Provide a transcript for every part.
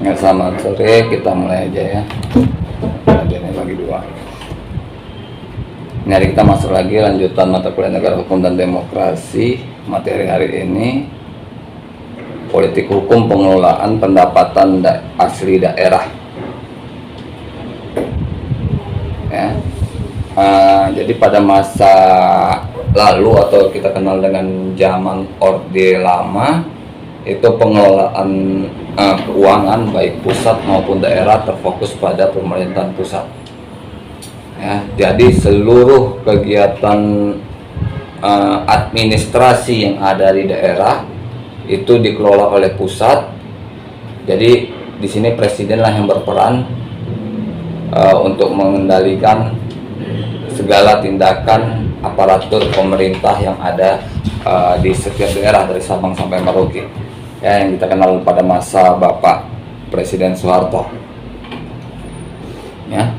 Ya, selamat sore, kita mulai aja ya. Ada ini lagi dua. Ini hari kita masuk lagi lanjutan mata kuliah negara hukum dan demokrasi. Materi hari ini politik hukum pengelolaan pendapatan asli daerah. Ya. Jadi pada masa lalu atau kita kenal dengan zaman Orde Lama, itu pengelolaan keuangan baik pusat maupun daerah terfokus pada pemerintahan pusat. Ya, jadi seluruh kegiatan administrasi yang ada di daerah itu dikelola oleh pusat. Jadi di sini presidenlah yang berperan untuk mengendalikan segala tindakan aparatur pemerintah yang ada di setiap daerah dari Sabang sampai Merauke, ya, yang kita kenal pada masa Bapak Presiden Soeharto. Ya,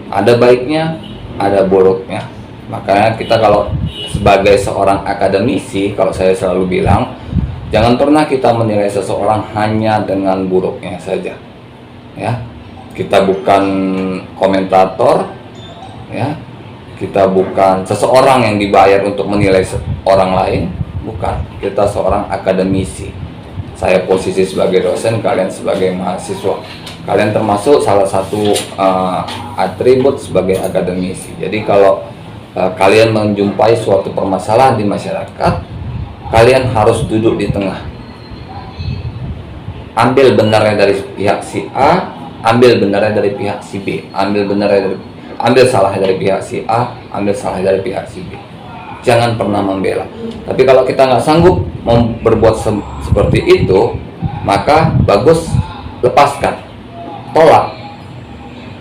ada baiknya, ada buruknya. Makanya kita kalau sebagai seorang akademisi, kalau saya selalu bilang, jangan pernah kita menilai seseorang hanya dengan buruknya saja. Ya, kita bukan komentator, ya. Kita bukan seseorang yang dibayar untuk menilai orang lain, bukan. Kita seorang akademisi. Saya posisi sebagai dosen, kalian sebagai mahasiswa. Kalian termasuk salah satu atribut sebagai akademisi. Jadi kalau kalian menjumpai suatu permasalahan di masyarakat, kalian harus duduk di tengah. Ambil benarnya dari pihak si A, ambil benarnya dari pihak si B, ambil salahnya dari pihak si A, ambil salahnya dari pihak si B. Jangan pernah membela. Tapi kalau kita nggak sanggup berbuat seperti itu, maka bagus, lepaskan, tolak.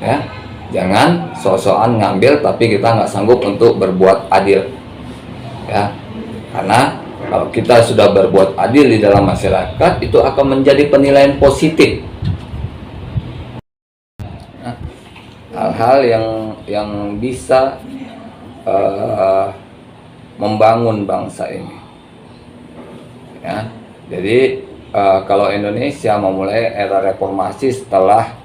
Ya, jangan sok-sokan ngambil tapi kita nggak sanggup untuk berbuat adil. Ya, karena kalau kita sudah berbuat adil di dalam masyarakat, itu akan menjadi penilaian positif. Hal-hal yang bisa membangun bangsa ini. Ya, jadi kalau Indonesia memulai era reformasi setelah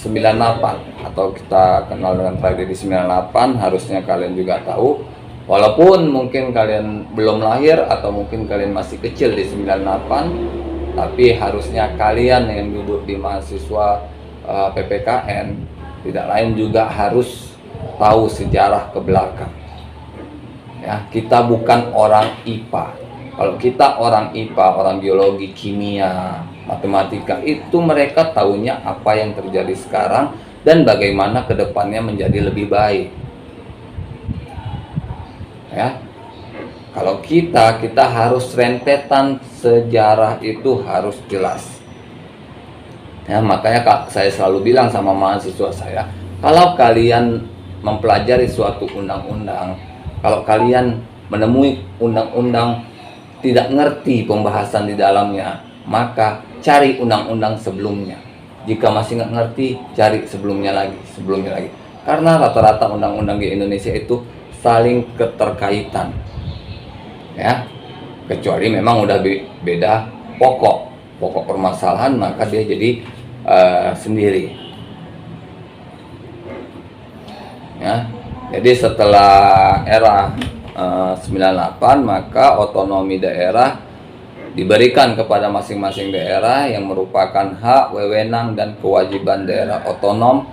98 atau kita kenal dengan tragedi 98, harusnya kalian juga tahu, walaupun mungkin kalian belum lahir atau mungkin kalian masih kecil di 98, tapi harusnya kalian yang duduk di mahasiswa PPKN tidak lain juga harus tahu sejarah ke belakang. Ya, kita bukan orang IPA. Kalau kita orang IPA, orang biologi, kimia, matematika, itu mereka tahunya apa yang terjadi sekarang dan bagaimana kedepannya menjadi lebih baik. Ya, kalau kita harus rentetan sejarah itu harus jelas. Ya, makanya saya selalu bilang sama mahasiswa saya, kalau kalian mempelajari suatu undang-undang, kalau kalian menemui undang-undang tidak ngerti pembahasan di dalamnya, maka cari undang-undang sebelumnya. Jika masih nggak ngerti, cari sebelumnya lagi. Karena rata-rata undang-undang di Indonesia itu saling keterkaitan. Ya, kecuali memang udah beda pokok permasalahan, maka dia jadi sendiri. Ya, jadi setelah era 98, maka otonomi daerah diberikan kepada masing-masing daerah yang merupakan hak, wewenang, dan kewajiban daerah otonom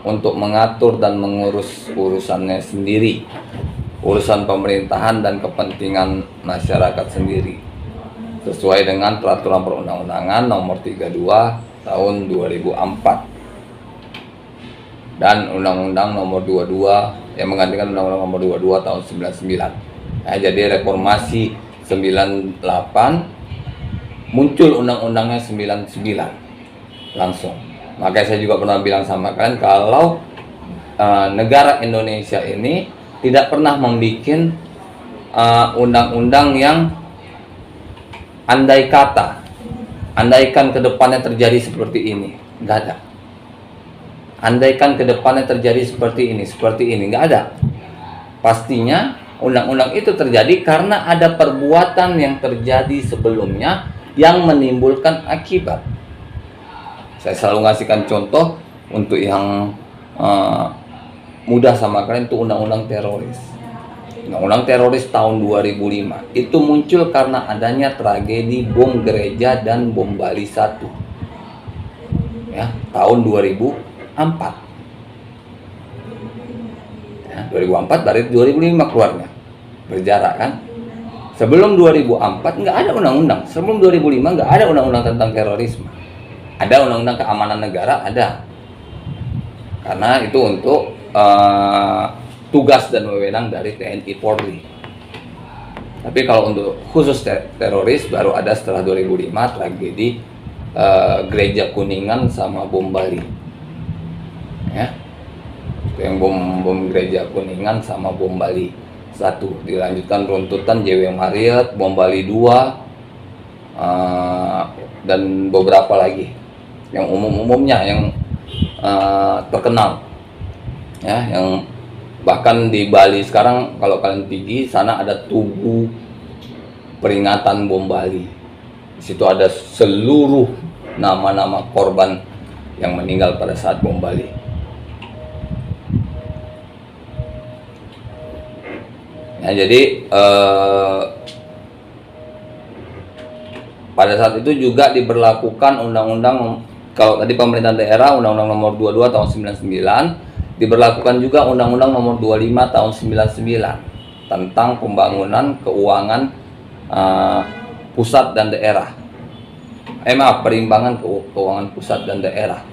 untuk mengatur dan mengurus urusannya sendiri, urusan pemerintahan dan kepentingan masyarakat sendiri, sesuai dengan peraturan perundang-undangan nomor 32 tahun 2004 dan undang-undang nomor 22 yang menggantikan undang-undang nomor 22 tahun 99. Nah, jadi reformasi 98 muncul undang-undangnya 99 langsung. Makanya saya juga pernah bilang sama kalian, kalau negara Indonesia ini tidak pernah membuat undang-undang yang andaikan ke depannya terjadi seperti ini, nggak ada. Andaikan ke depannya terjadi seperti ini, nggak ada. Pastinya undang-undang itu terjadi karena ada perbuatan yang terjadi sebelumnya yang menimbulkan akibat. Saya selalu ngasihkan contoh untuk yang mudah sama kalian, itu undang-undang teroris. Undang-undang teroris tahun 2005 itu muncul karena adanya tragedi bom gereja dan bom Bali 1 ya, tahun 2004 ya, 2004 dari 2005 keluarnya, berjarak kan. Sebelum 2004 nggak ada undang-undang, sebelum 2005 nggak ada undang-undang tentang terorisme. Ada undang-undang keamanan negara, ada, karena itu untuk tugas dan wewenang dari TNI Polri. Tapi kalau untuk khusus teroris baru ada setelah 2005 tragedi Gereja Kuningan sama bom Bali. Ya. Yang bom Gereja Kuningan sama bom Bali 1, dilanjutkan runtutan JW Marriott, bom Bali 2, dan beberapa lagi yang umumnya yang terkenal ya, yang bahkan di Bali sekarang kalau kalian pergi sana ada tugu peringatan bom Bali. Di situ ada seluruh nama-nama korban yang meninggal pada saat bom Bali. Ya, jadi pada saat itu juga diberlakukan undang-undang, kalau tadi pemerintahan daerah undang-undang nomor 22 tahun 99, diberlakukan juga undang-undang nomor 25 tahun 99 tentang pembangunan keuangan pusat dan daerah. Perimbangan keuangan pusat dan daerah.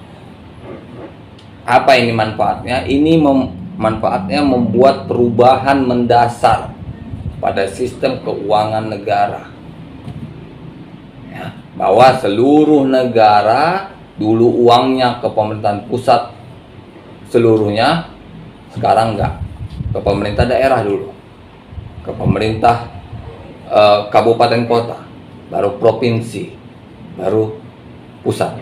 Apa ini manfaatnya? Ini manfaatnya membuat perubahan mendasar pada sistem keuangan negara. Ya, bahwa seluruh negara dulu uangnya ke pemerintahan pusat seluruhnya, sekarang enggak, ke pemerintah daerah dulu, ke pemerintah kabupaten kota, baru provinsi, baru pusat.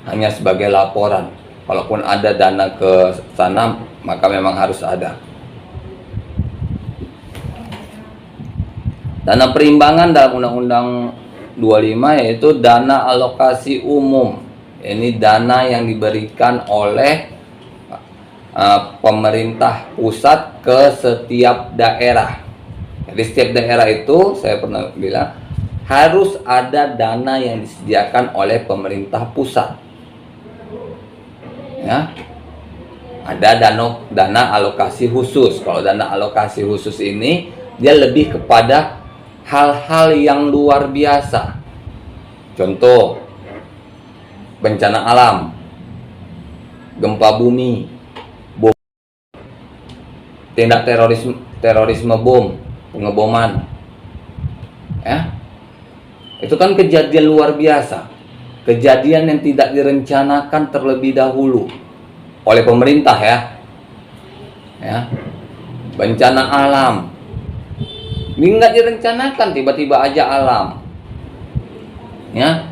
Hanya sebagai laporan, walaupun ada dana ke sana maka memang harus ada dana perimbangan dalam undang-undang 25, yaitu dana alokasi umum. Ini dana yang diberikan oleh pemerintah pusat ke setiap daerah. Jadi setiap daerah itu, saya pernah bilang, harus ada dana yang disediakan oleh pemerintah pusat. Ya, ada dana alokasi khusus. Kalau dana alokasi khusus ini dia lebih kepada hal-hal yang luar biasa. Contoh, bencana alam, gempa bumi, bom, tindak terorisme bom, pengeboman, ya, itu kan kejadian luar biasa, kejadian yang tidak direncanakan terlebih dahulu oleh pemerintah, ya, bencana alam, ini nggak direncanakan, tiba-tiba aja alam, ya.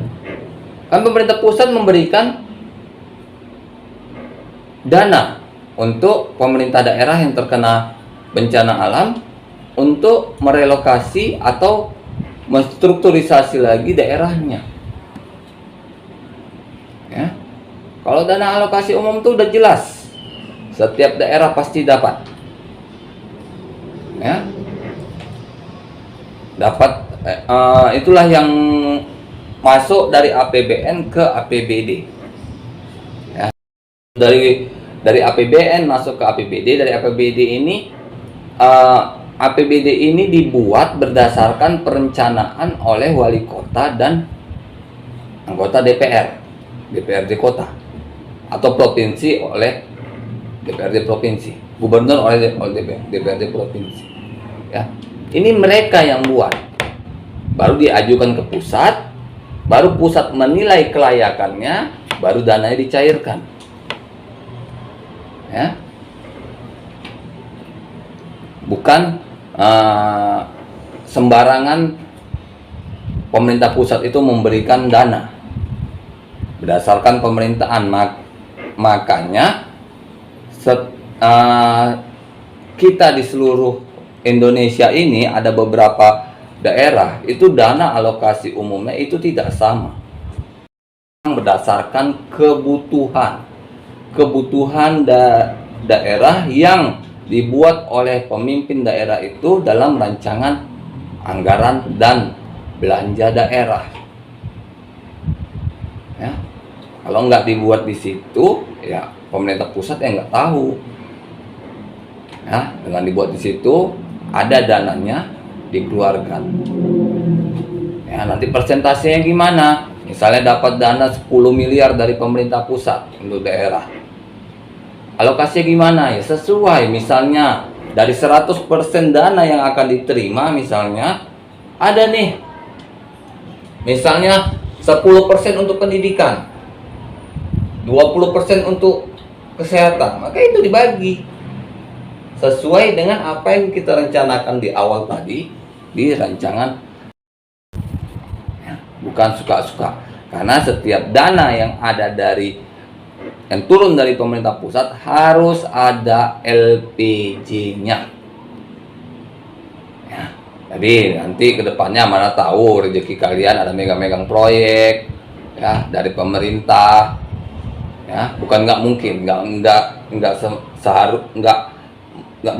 Kan pemerintah pusat memberikan dana untuk pemerintah daerah yang terkena bencana alam untuk merelokasi atau menstrukturisasi lagi daerahnya. Ya. Kalau dana alokasi umum itu udah jelas, setiap daerah pasti dapat. Ya. Dapat, itulah yang masuk dari APBN ke APBD. Ya. Dari APBN masuk ke APBD. Dari APBD ini APBD ini dibuat berdasarkan perencanaan oleh wali kota dan anggota DPRD kota, atau provinsi oleh DPRD provinsi, gubernur oleh DPRD provinsi. Ya, ini mereka yang buat, baru diajukan ke pusat, baru pusat menilai kelayakannya, baru dananya dicairkan. Ya, bukan sembarangan pemerintah pusat itu memberikan dana berdasarkan pemerintahan. Makanya kita di seluruh Indonesia ini ada beberapa daerah itu dana alokasi umumnya itu tidak sama. berdasarkan kebutuhan daerah yang dibuat oleh pemimpin daerah itu dalam rancangan anggaran dan belanja daerah. Ya, kalau nggak dibuat di situ, ya pemerintah pusat yang nggak tahu. Ya, dengan dibuat di situ, ada dananya dikeluarkan. Ya, nanti persentasenya gimana? Misalnya dapat dana 10 miliar dari pemerintah pusat untuk daerah. Alokasinya gimana? Ya sesuai, misalnya dari 100% dana yang akan diterima, misalnya ada nih, misalnya 10% untuk pendidikan, 20% untuk kesehatan, maka itu dibagi sesuai dengan apa yang kita rencanakan di awal tadi di rancangan. Ya, bukan suka-suka, karena setiap dana yang ada yang turun dari pemerintah pusat harus ada LPG-nya. Ya, jadi nanti kedepannya mana tahu rezeki kalian ada megang-megang proyek ya dari pemerintah. Ya, bukan nggak mungkin, nggak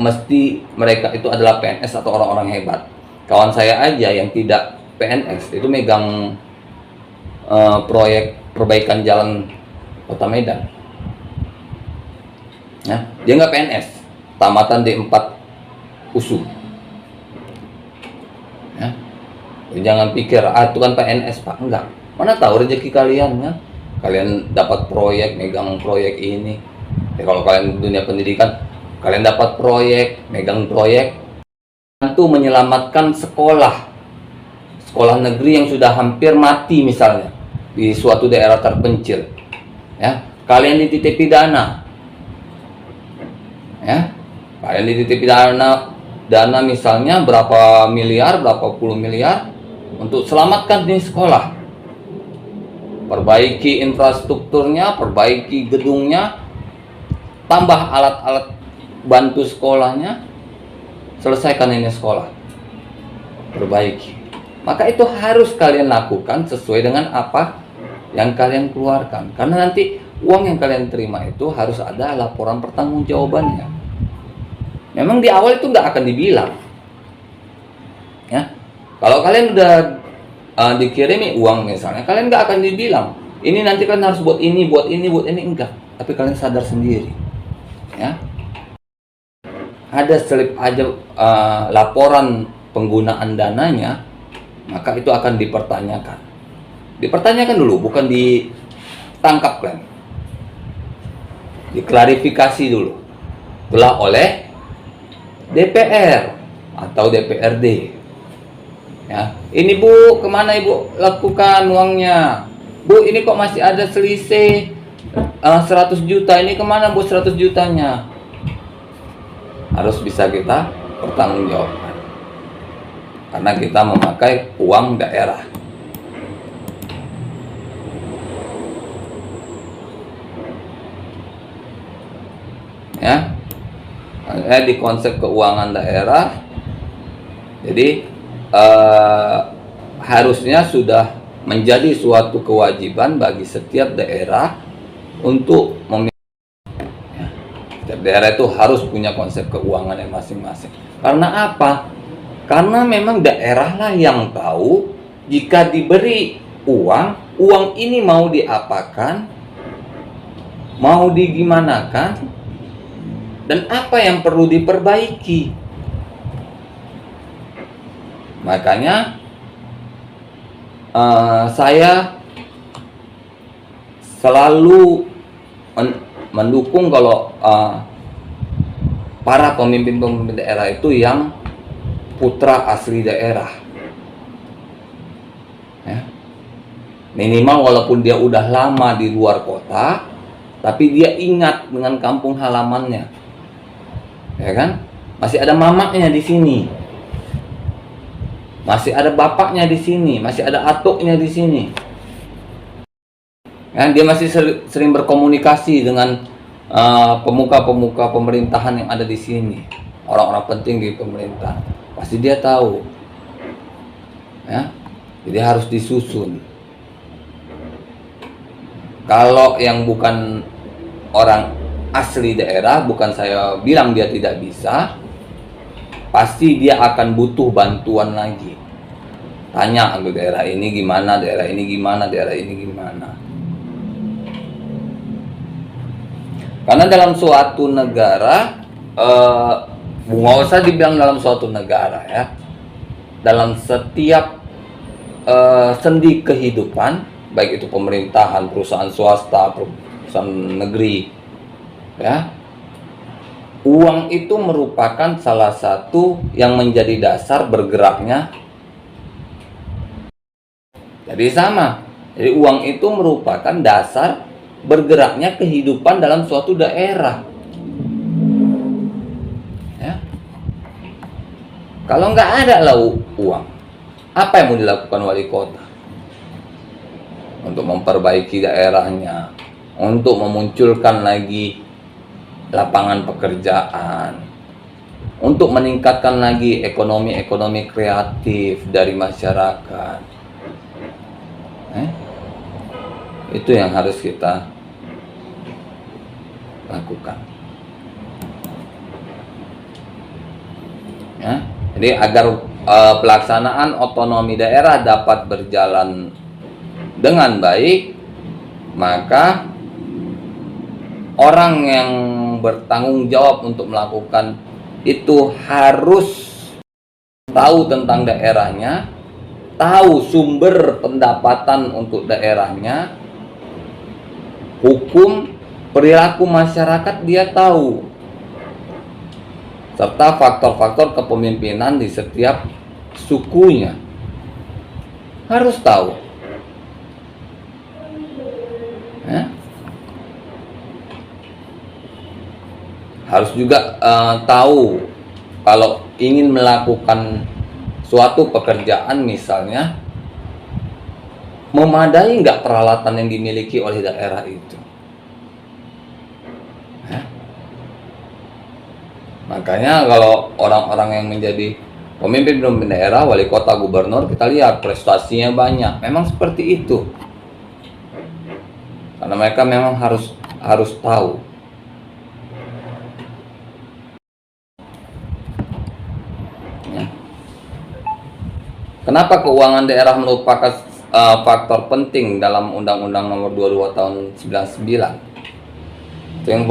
mesti mereka itu adalah PNS atau orang-orang hebat. Kawan saya aja yang tidak PNS itu megang proyek perbaikan jalan Kota Medan. Ya, dia nggak PNS, tamatan D4 USU. Ya, jangan pikir itu kan PNS Pak, enggak. Mana tahu rezeki kalian ya. Kalian dapat proyek, megang proyek ini. Ya, kalau kalian dunia pendidikan, kalian dapat proyek, megang proyek, itu menyelamatkan sekolah negeri yang sudah hampir mati misalnya di suatu daerah terpencil. Ya, kalian dititipi dana. Ya, kalian dititipi dana misalnya berapa miliar, berapa puluh miliar untuk selamatkan di sekolah. Perbaiki infrastrukturnya, perbaiki gedungnya, tambah alat-alat bantu sekolahnya, selesaikan ini sekolah, perbaiki. Maka itu harus kalian lakukan sesuai dengan apa yang kalian keluarkan, karena nanti uang yang kalian terima itu harus ada laporan pertanggungjawabannya. Memang di awal itu nggak akan dibilang ya. Kalau kalian udah dikirimi uang misalnya, kalian nggak akan dibilang ini nanti kan harus buat ini, enggak. Tapi kalian sadar sendiri ya, ada selip aja laporan penggunaan dananya, maka itu akan dipertanyakan dulu, bukan ditangkap kan, diklarifikasi dulu telah oleh DPR atau DPRD. Ya, ini Bu, kemana Ibu lakukan uangnya? Bu, ini kok masih ada selisih 100 juta, ini kemana Bu 100 jutanya? Harus bisa kita pertanggungjawabkan, karena kita memakai uang daerah. Ya, di konsep keuangan daerah, jadi harusnya sudah menjadi suatu kewajiban bagi setiap daerah untuk setiap daerah itu harus punya konsep keuangan yang masing-masing. Karena apa? Karena memang daerah lah yang tahu jika diberi uang ini mau diapakan, mau digimanakan, dan apa yang perlu diperbaiki. Makanya saya selalu mendukung kalau para pemimpin daerah itu yang putra asli daerah. Ya. Minimal walaupun dia udah lama di luar kota, tapi dia ingat dengan kampung halamannya. Ya kan? Masih ada mamaknya di sini. Masih ada bapaknya di sini, masih ada atuknya di sini. Ya, dia masih sering berkomunikasi dengan pemuka-pemuka pemerintahan yang ada di sini, orang-orang penting di pemerintah. Pasti dia tahu. Ya, jadi harus disusun. Kalau yang bukan orang asli daerah, bukan saya bilang dia tidak bisa, pasti dia akan butuh bantuan lagi. Tanya ke daerah ini gimana, daerah ini gimana, daerah ini gimana. Karena dalam suatu negara, nggak usah dibilang dalam suatu negara ya, dalam setiap sendi kehidupan, baik itu pemerintahan, perusahaan swasta, perusahaan negeri, ya, uang itu merupakan salah satu yang menjadi dasar bergeraknya. Jadi sama, jadi uang itu merupakan dasar bergeraknya kehidupan dalam suatu daerah. Ya. Kalau nggak ada lah uang, apa yang mau dilakukan wali kota? Untuk memperbaiki daerahnya, untuk memunculkan lagi lapangan pekerjaan, untuk meningkatkan lagi ekonomi kreatif dari masyarakat. Itu yang harus kita lakukan. Ya, jadi agar pelaksanaan otonomi daerah dapat berjalan dengan baik, maka orang yang bertanggung jawab untuk melakukan itu harus tahu tentang daerahnya, tahu sumber pendapatan untuk daerahnya, hukum, perilaku masyarakat dia tahu, serta faktor-faktor kepemimpinan di setiap sukunya harus tahu. Ya. Harus juga tahu kalau ingin melakukan suatu pekerjaan, misalnya memadai nggak peralatan yang dimiliki oleh daerah itu. Makanya kalau orang-orang yang menjadi pemimpin daerah, wali kota, gubernur, kita lihat prestasinya banyak. Memang seperti itu. Karena mereka memang harus tahu. Ya. Kenapa keuangan daerah merupakan faktor penting dalam Undang-Undang Nomor 22 Tahun 99? Itu yang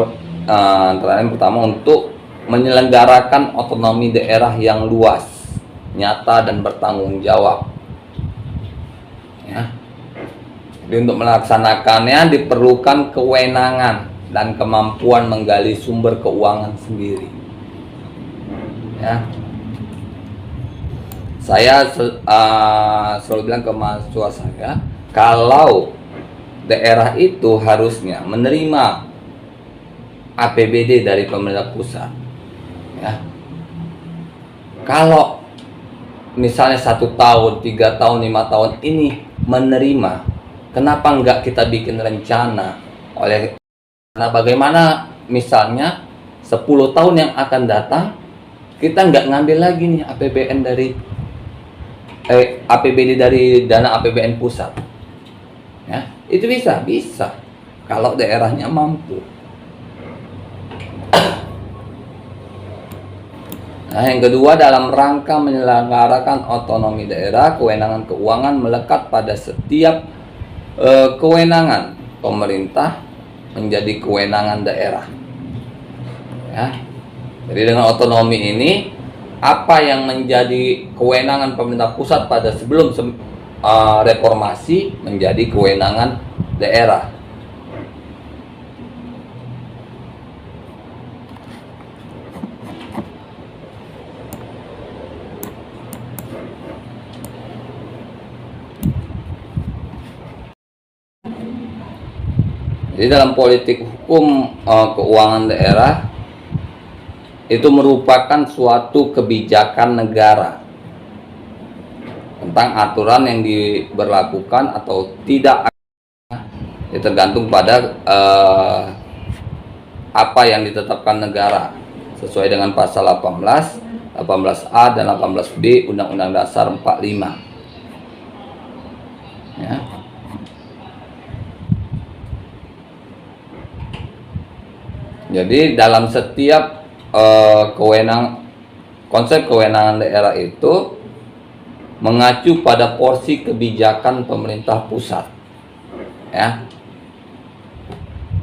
antara yang pertama, untuk menyelenggarakan otonomi daerah yang luas, nyata dan bertanggung jawab. Ya. Jadi untuk melaksanakannya diperlukan kewenangan dan kemampuan menggali sumber keuangan sendiri. Ya. Saya selalu bilang ke mahasiswa saya, kalau daerah itu harusnya menerima APBD dari pemerintah pusat. Ya. Kalau misalnya 1 tahun, 3 tahun, 5 tahun ini menerima, kenapa enggak kita bikin rencana karena bagaimana misalnya 10 tahun yang akan datang kita enggak ngambil lagi nih APBD dari dana APBN pusat. Ya, itu bisa kalau daerahnya mampu. Nah, yang kedua, dalam rangka menyelenggarakan otonomi daerah, kewenangan keuangan melekat pada setiap kewenangan pemerintah menjadi kewenangan daerah. Ya. Jadi dengan otonomi ini, apa yang menjadi kewenangan pemerintah pusat pada sebelum reformasi menjadi kewenangan daerah. Jadi dalam politik hukum keuangan daerah itu merupakan suatu kebijakan negara tentang aturan yang diberlakukan atau tidak, tergantung pada apa yang ditetapkan negara sesuai dengan pasal 18, 18A dan 18B Undang-Undang Dasar 45. Ya. Jadi dalam setiap konsep kewenangan daerah itu mengacu pada porsi kebijakan pemerintah pusat. Ya,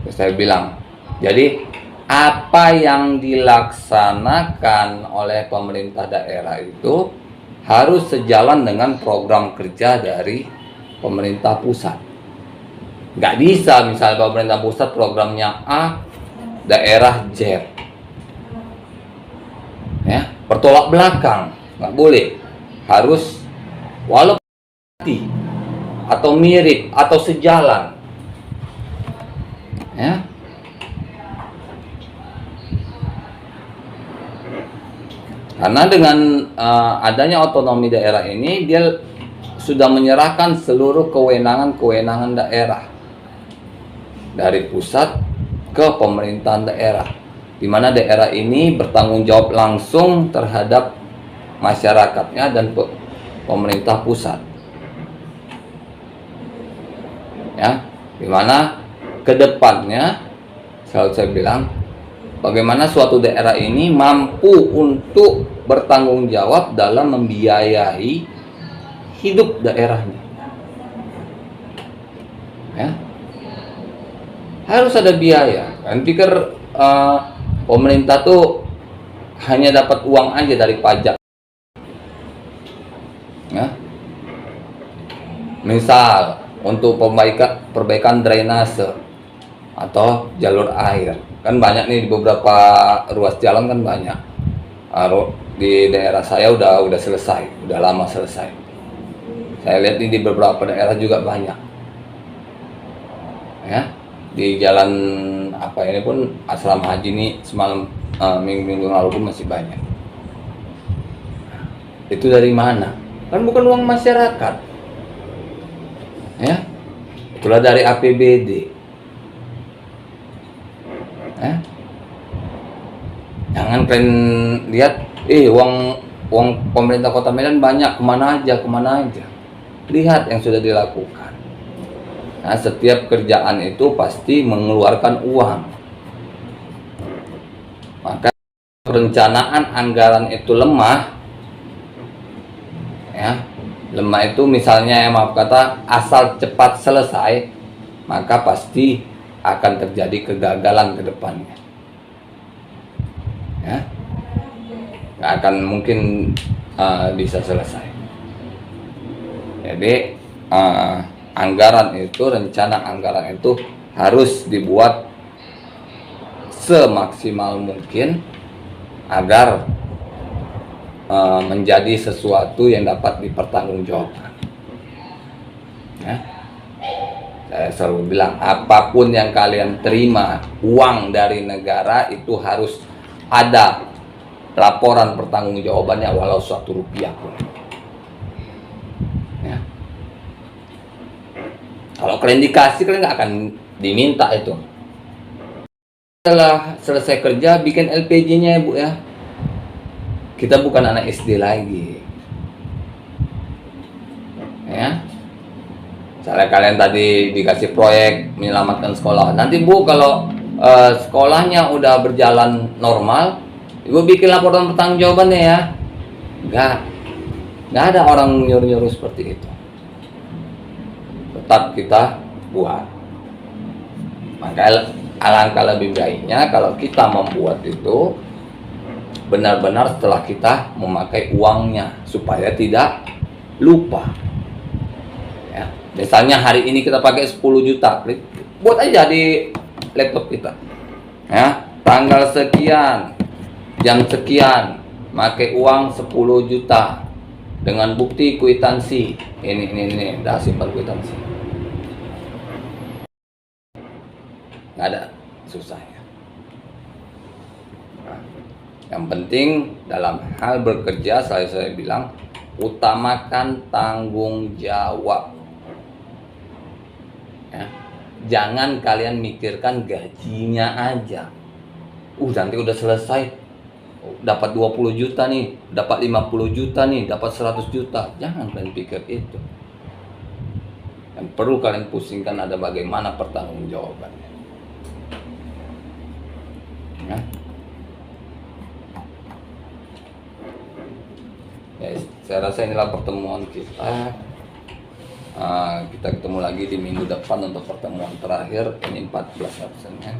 saya bilang. Jadi apa yang dilaksanakan oleh pemerintah daerah itu harus sejalan dengan program kerja dari pemerintah pusat. Nggak bisa misalnya pemerintah pusat programnya A, daerah Z. Ya, bertolak belakang, nggak boleh. Harus walaupun atau mirip atau sejalan. Ya. Karena dengan adanya otonomi daerah ini, dia sudah menyerahkan seluruh kewenangan daerah dari pusat ke pemerintahan daerah, di mana daerah ini bertanggung jawab langsung terhadap masyarakatnya dan pemerintah pusat. Ya, di mana kedepannya selalu saya bilang, bagaimana suatu daerah ini mampu untuk bertanggung jawab dalam membiayai hidup daerahnya. Ya, harus ada biaya. Kan pikir pemerintah tuh hanya dapat uang aja dari pajak. Ya, misal untuk perbaikan drainase atau jalur air, kan banyak nih di beberapa ruas jalan kan banyak. Di daerah saya udah selesai, udah lama selesai. Saya lihat ini di beberapa daerah juga banyak. Ya, di jalan apa ini pun asrama haji ini semalam minggu lalu pun masih banyak. Itu dari mana? Kan bukan uang masyarakat. Ya, itulah dari APBD. Jangan kalian lihat, uang pemerintah Kota Medan banyak, kemana aja. Lihat yang sudah dilakukan. Nah, setiap kerjaan itu pasti mengeluarkan uang. Maka perencanaan anggaran itu lemah. Ya, lemah itu misalnya maaf kata asal cepat selesai, maka pasti akan terjadi kegagalan ke depannya. Ya, nggak akan mungkin bisa selesai. Jadi rencana anggaran itu harus dibuat semaksimal mungkin agar menjadi sesuatu yang dapat dipertanggungjawabkan. Ya, saya selalu bilang, apapun yang kalian terima uang dari negara itu harus ada laporan pertanggungjawabannya walau 1 rupiah pun. Ya. Kalau kalian dikasih, kalian nggak akan diminta itu. Setelah selesai kerja, bikin LPG-nya ya Bu ya. Kita bukan anak SD lagi. Ya. Misalnya kalian tadi dikasih proyek menyelamatkan sekolah. Nanti Bu kalau sekolahnya udah berjalan normal, Ibu bikin laporan pertanggungjawabannya ya. Nggak ada orang nyuruh-nyuruh seperti itu. Tetap kita buat. Maka alangkah lebih baiknya kalau kita membuat itu benar-benar setelah kita memakai uangnya supaya tidak lupa. Ya, misalnya hari ini kita pakai 10 juta, buat aja di laptop kita. Ya, tanggal sekian, jam sekian, pakai uang 10 juta dengan bukti kwitansi. Ini dah simpan kwitansi. Nggak ada susahnya. Nah, yang penting dalam hal bekerja saya bilang utamakan tanggung jawab. Ya. Jangan kalian mikirkan gajinya aja. Nanti udah selesai dapat 20 juta nih, dapat 50 juta nih, dapat 100 juta. Jangan kalian pikir itu. Yang perlu kalian pusingkan ada bagaimana pertanggungjawabannya. Ya. Ya, saya rasa inilah pertemuan kita. Kita ketemu lagi di minggu depan untuk pertemuan terakhir. Ini 14 absennya.